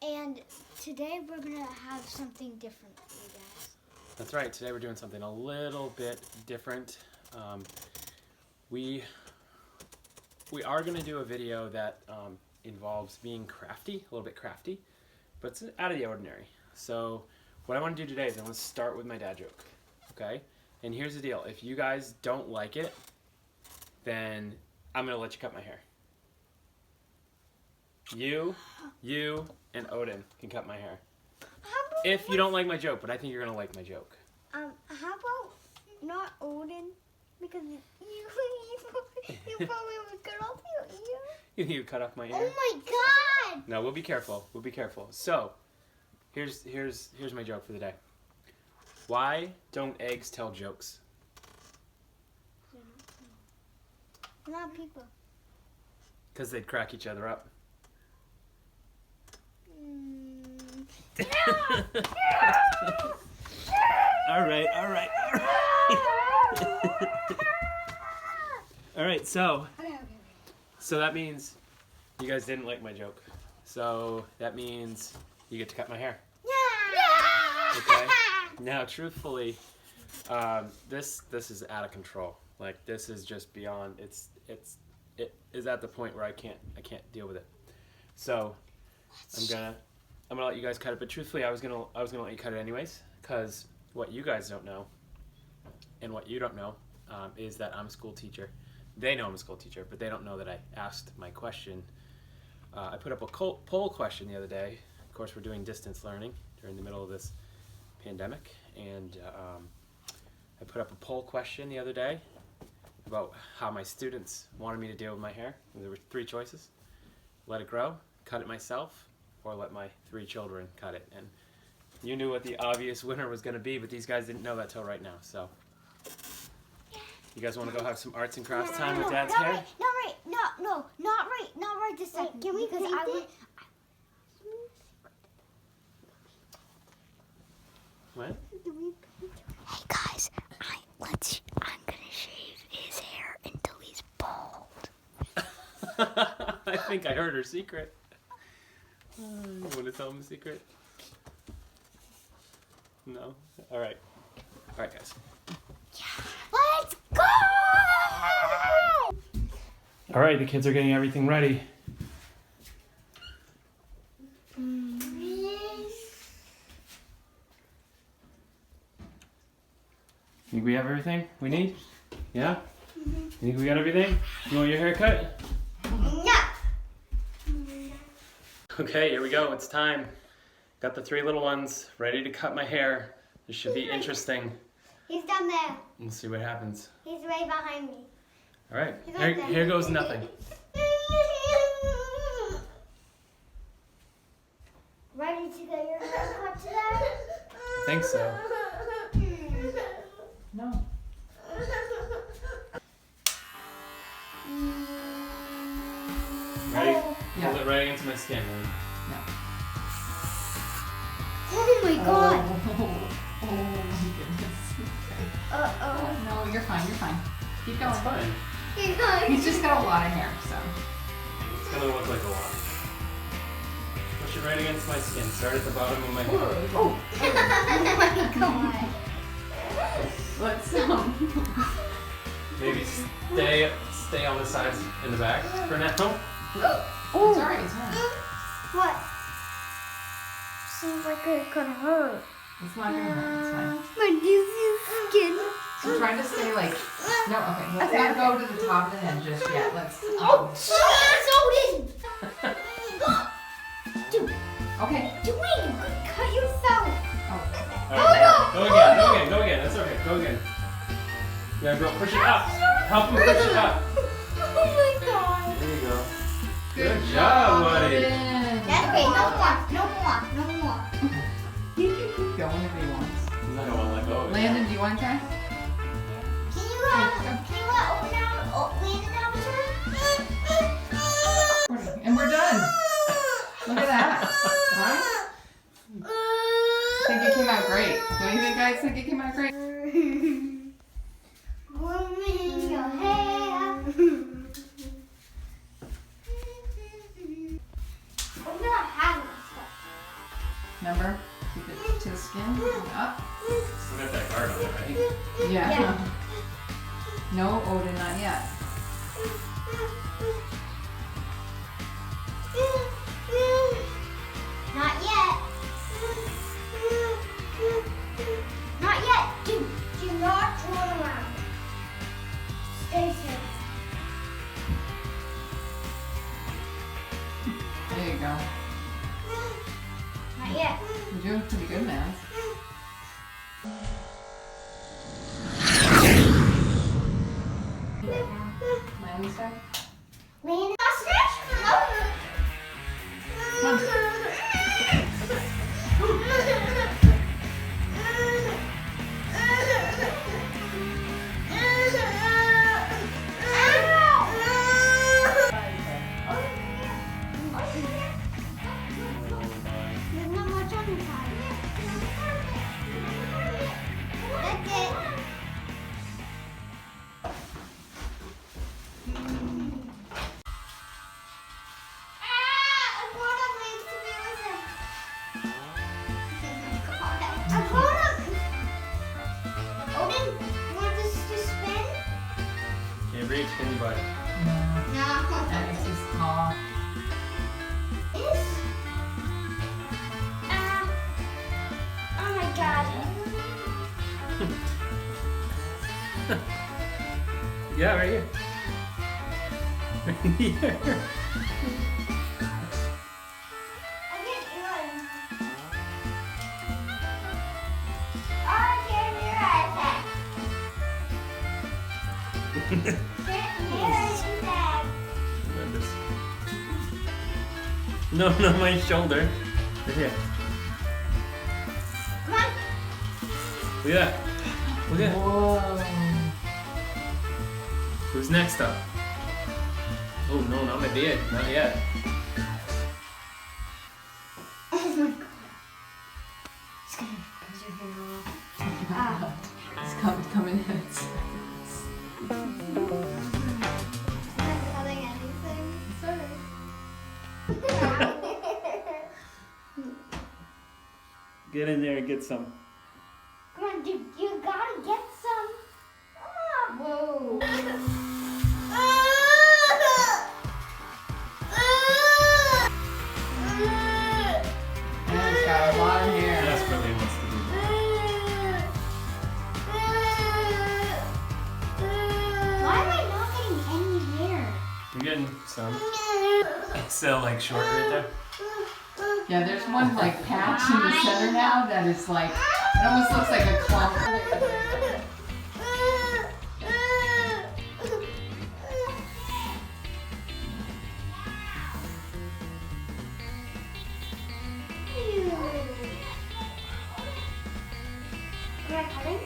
And today we're gonna have something different for you guys. That's right. Today we're doing something a little bit different. We are gonna do a video that involves being crafty, a little bit crafty, but it's out of the ordinary. So what I want to do today is I want to start with my dad joke. Okay? And here's the deal. If you guys don't like it, then I'm gonna let you cut my hair. You, and Odin can cut my hair. If you don't like my joke, but I think you're gonna like my joke. How about not Odin? Because you probably would cut off your ear. You cut off my ear? Oh my God! No, we'll be careful. We'll be careful. So, here's my joke for the day. Why don't eggs tell jokes? They're not people. Because they'd crack each other up. All right. All right, so that means you guys didn't like my joke. So that means you get to cut my hair. Yeah! Okay? Now, truthfully, this is out of control. Like, this is just beyond. It is at the point where I can't deal with it. So I'm gonna let you guys cut it. But truthfully, I was gonna let you cut it anyways, because what you guys don't know, and what you don't know, is that I'm a school teacher. They know I'm a school teacher, but they don't know that I asked my question. I put up a poll question the other day. Of course, we're doing distance learning during the middle of this pandemic, and I put up a poll question the other day about how my students wanted me to deal with my hair. There were 3 choices: let it grow, cut it myself, or let my 3 children cut it. And you knew what the obvious winner was going to be, but these guys didn't know that till right now. So, you guys want to go have some arts and crafts time with Dad's hair? Not right this second. Can we paint it? What? Hey guys, I'm gonna shave his hair until he's bald. I think I heard her secret. You want to tell him a secret? No? Alright, guys. Let's go! Alright, the kids are getting everything ready. Think we have everything we need? Yeah? You think we got everything? You want your haircut? No! Okay, here we go. It's time. Got the 3 little ones ready to cut my hair. This should be interesting. He's down there. We'll see what happens. He's right behind me. Alright, here goes nothing. Ready to get your haircut today? I think so. No. Ready? Yeah. Hold it right against my skin. No. Oh my God! Oh my goodness. Uh-oh. No, you're fine. Keep going. It's fine. He's just got a lot of hair, so. It's gonna look like a lot. Push it right against my skin. Start at the bottom of my head. Oh. Oh my God. Let's Maybe stay on the sides in the back for now. It's alright. What? Seems like it could hurt. It's not gonna hurt. It's fine. My dizzy skin. So try to stay like. No, okay. Let's not go to the top of the head just yet. Let's. Dude, Okay. wait, you could cut yourself. Oh. Alright, go again. That's okay. Go again. Yeah, go push it up. Help him push it up. Oh my God. There you go. Good job, buddy. That's okay, no more. He can keep going if he wants. He's not gonna let go of it. Landon, do you want to try? Can you open out the turn? And we're done. Look at that. Right? I think it came out great. Don't you think, guys? Think it came out great? Grooming your hair. We're not having stuff. Remember? Keep it to the skin. Up. Still got that guard on it, right? Yeah. Yeah. No, Odin, not yet. Not yet. Not yet. Do not turn around. Stay safe. There you go. Not yet. You're doing pretty good, man. Landing start? Land hostage? Come on. There's not much on the side. That's it. Odin, you want this to spin? Can't reach anybody. No. That is his paw. Is? Oh my god. Yeah, right here. Here. I get one. Oh, here's your iPad. Here's your bag. No, my shoulder. Right here. Come on. Look at that. Look at that. Whoa. Who's next up? Oh no, not my dad. Not yet. Oh my god. It's gonna cut your hair off. Ah. It's coming in. Not cutting anything. Sorry. Get in there and get some. Come on, dude, you gotta get some. Ah. Whoa. And it's got a lot of hair. Desperately wants to do Why am I not getting any hair? that. You're getting some. It's still like short right there. Yeah, there's one like patch in the center now that is like, it almost looks like a clump. Am I cutting?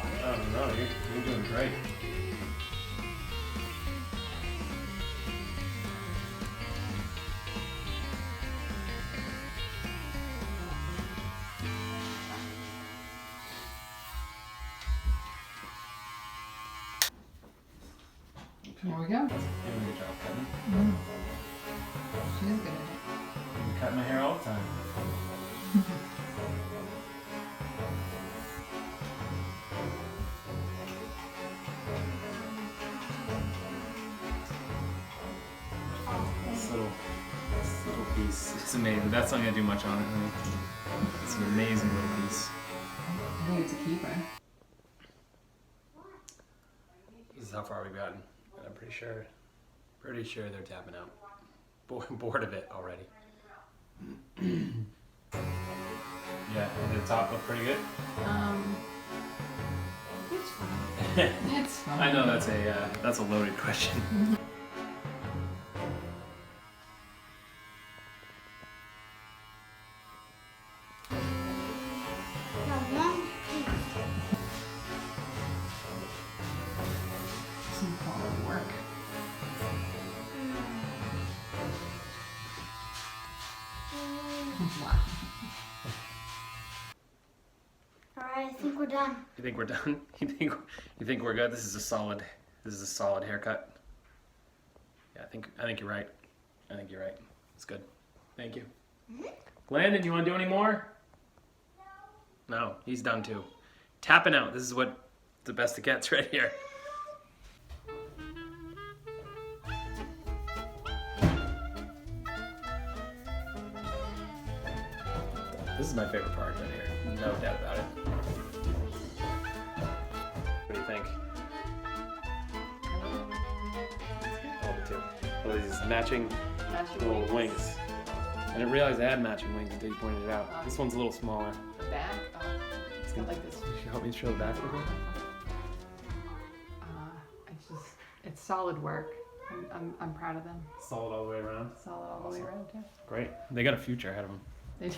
I don't know. You're doing great. There we go. Doing a good job cutting. She is good. You cut my hair all the time. This little piece. It's amazing. That's not gonna do much on it. Really. It's an amazing little piece. I think it's a keeper. This is how far we've gotten. And I'm pretty sure they're tapping out. Bored of it already. Yeah, and the top look pretty good. It's fine. It's fine. I know that's a loaded question. No, Mom. Some quality work. Wow. Alright, I think we're done. You think we're done? You think we're good? This is a solid haircut. Yeah, I think you're right. I think you're right. It's good. Thank you. Landon, you want to do any more? No, he's done too. Tapping out. This is what the best it gets right here. This is my favorite part right here. No doubt about it. What do you think? Oh, me too. Oh, these matching little wings. I didn't realize they had matching wings until you pointed it out. This one's a little smaller. The back. Oh, it's got like this. Can you help me show the back a little bit? It's solid work. I'm proud of them. Solid all the way around. Solid all the way around. Yeah. Great. They got a future ahead of them. They do.